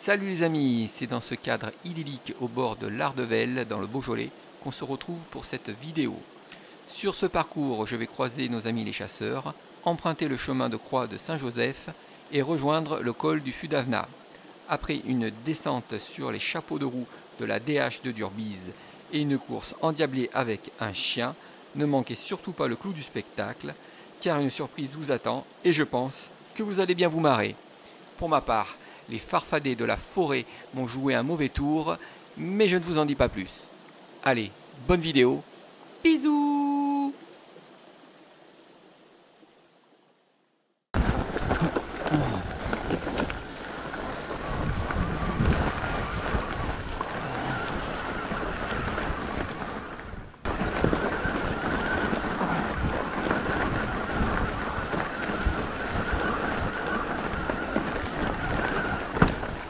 Salut les amis, c'est dans ce cadre idyllique au bord de l'Ardevelle, dans le Beaujolais, qu'on se retrouve pour cette vidéo. Sur ce parcours, je vais croiser nos amis les chasseurs, emprunter le chemin de croix de Saint-Joseph et rejoindre le col du Fudavna. Après une descente sur les chapeaux de roue de la DH de Durbise et une course endiablée avec un chien, ne manquez surtout pas le clou du spectacle, car une surprise vous attend et je pense que vous allez bien vous marrer. Pour ma part, les farfadets de la forêt m'ont joué un mauvais tour, mais je ne vous en dis pas plus. Allez, bonne vidéo, bisous!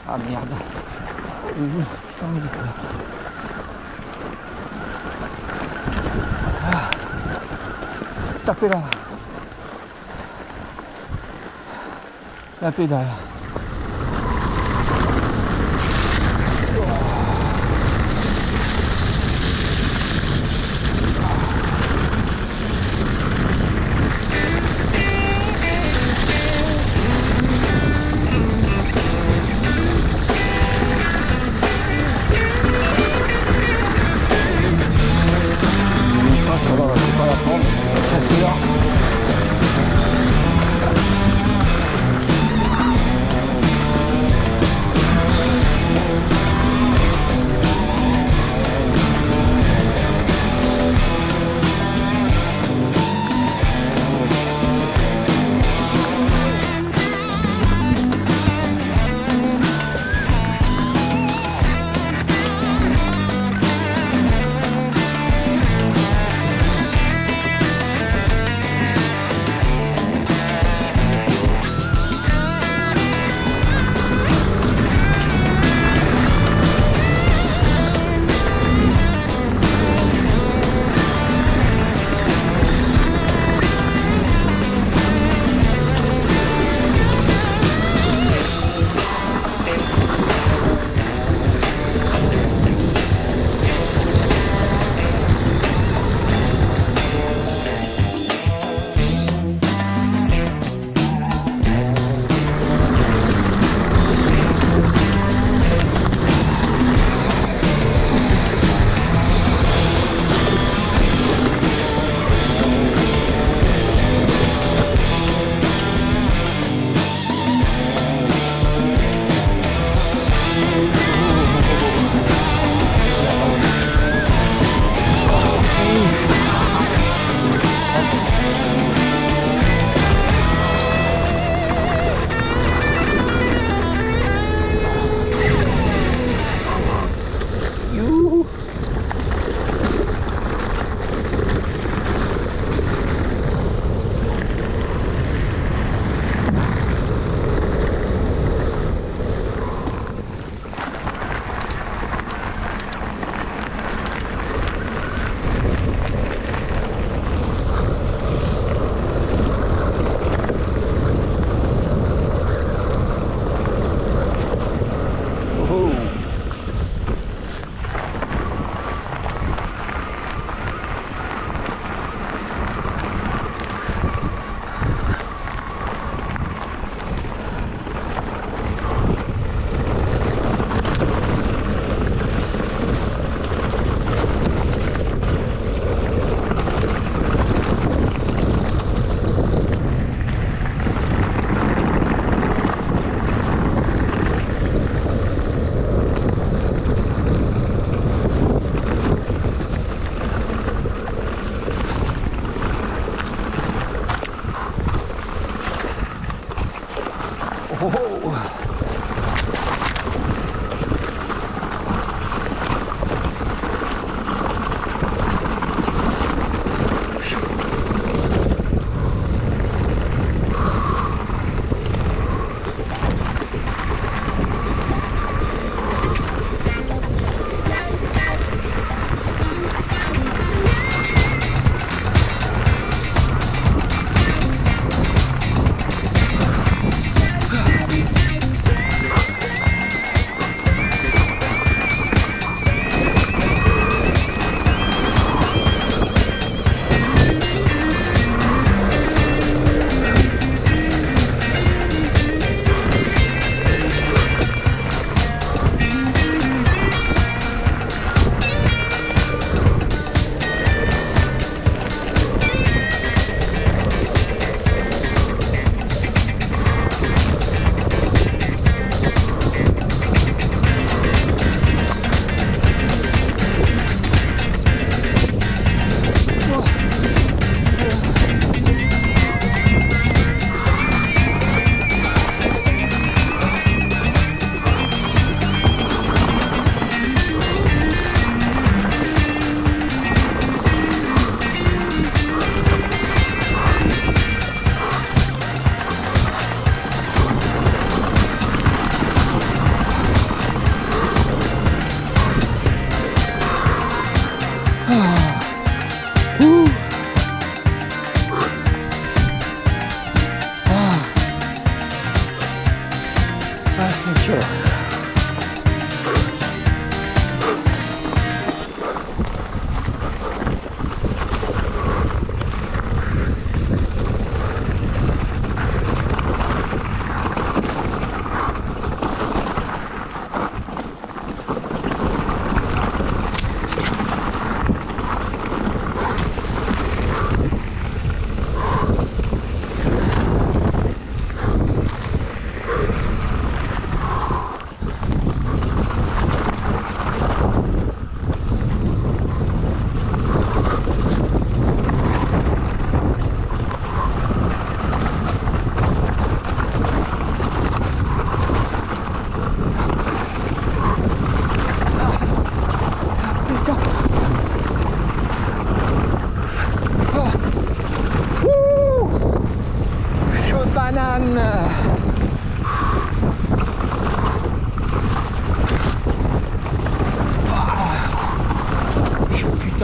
Ah merde. Ah. Tapez la pédale.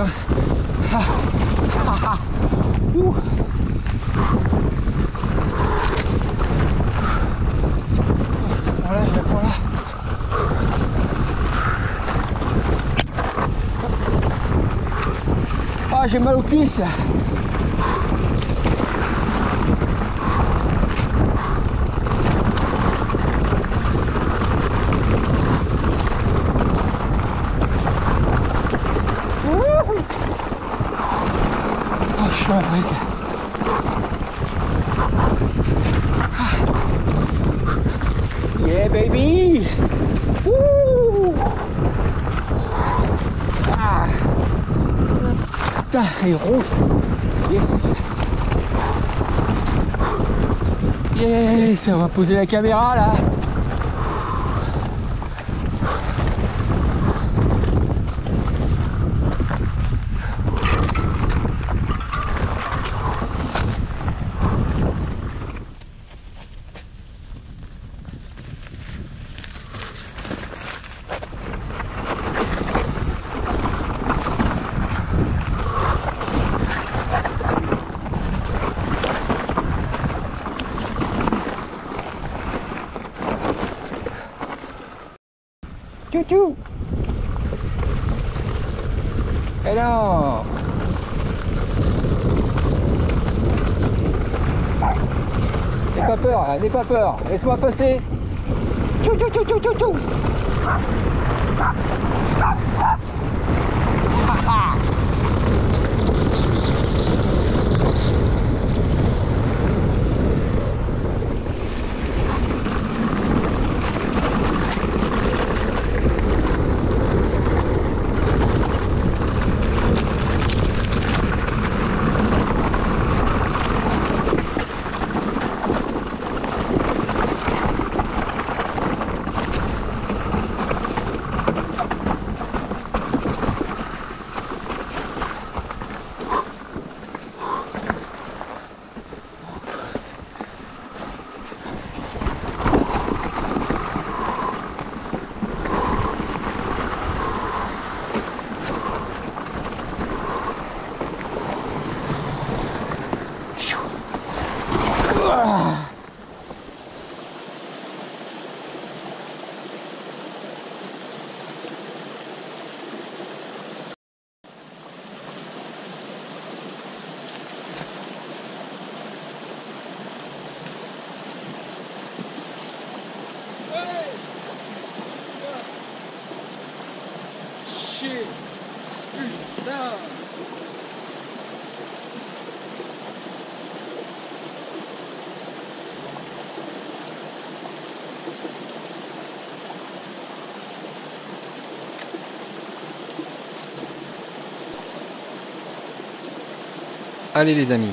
putain. Ah. Ah, ah. Ouh. Voilà, je la prends là. Ah, j'ai mal aux cuisses là. Oh, je suis à la brise là. Yeah baby. Ouh. Ah. Putain, elle est rose. Yes. Yes, on va poser la caméra là. Tchou-tchou. Et non. N'aie pas peur, n'aie pas peur. Laisse-moi passer. Tchou tchou tchou tchou tchou tchou. Putain. Allez les amis,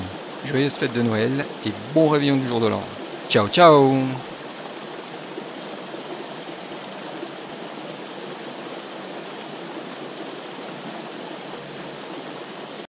joyeuse fête de Noël et bon réveillon du jour de l'an. Ciao ciao.